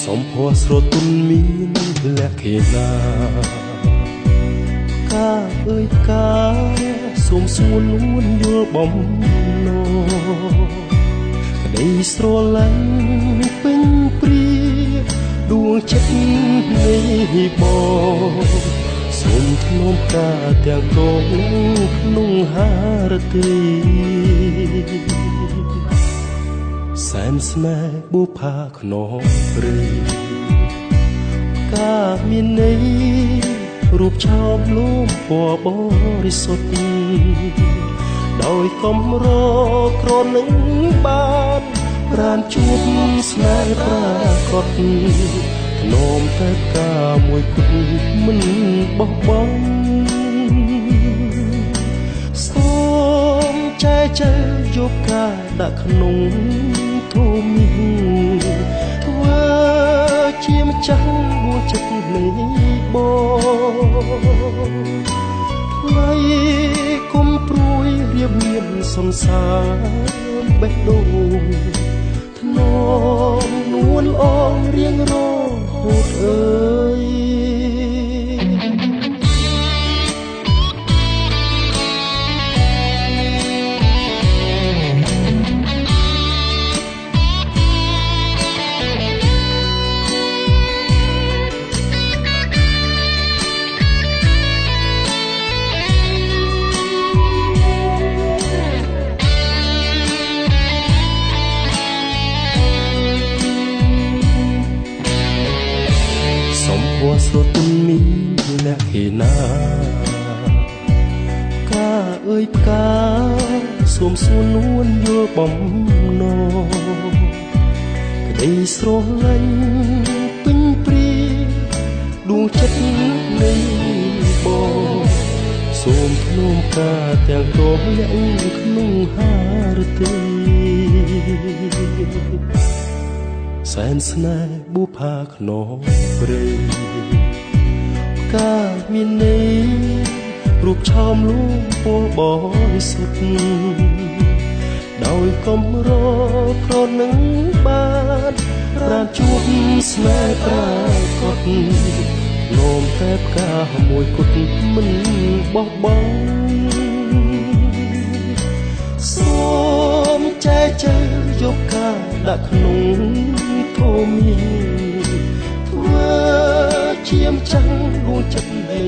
សំភ័រស្រទន់មានលក្ខណៈកាអើយកាសូមសួរនួនយល់បំណងក្តីស្រឡាញ់ពេញព្រាដួងចិត្តនេះបងសូមធ្នមកាទាំងកងក្នុងហារទីសែនស្នេហ៍បុប្ផាខ្នងព្រៃកាមានន័យរូបឆោមលូមពណ៌បរិសុទ្ធដោយកំរក្រនឹងបានប្រានជួបស្នេហ៍ប្រាកដនោមតែកាមួយគត់មិនបោះបង់សូមចែកចេញយកកាដាក់ក្នុងធូមីធ្វើជាម្ចាស់ដួងចិត្តនៃបងថ្លៃគុំព្រួយរៀបមានសន្សារបេះដូងធ្នមនួនអងរៀងរហូតអើយหัวស្រទន់មានលក្ខណៈកាអើយផ្កាសូមសួរនួនយល់បំណងក្តីស្រឡាញ់ពេញព្រាដួងចិត្តនៃបងសូមធ្នមកាទាំងកងលាក់ក្នុងហារទីសែនស្នេហ៍បុប្ផាខ្នងព្រៃកាមានន័យរូបឆោមលូមពណ៌បរិសុទ្ធដោយកំរក្រនឹងបានប្រានជួបស្នេហ៍ប្រាកដនោមតែផ្កាមួយគត់មិនបោះបង់សូមចែកចេញយកកាដាក់ក្នុងធូមីធ្វើជាម្ចាស់ដួងចិត្តនៃ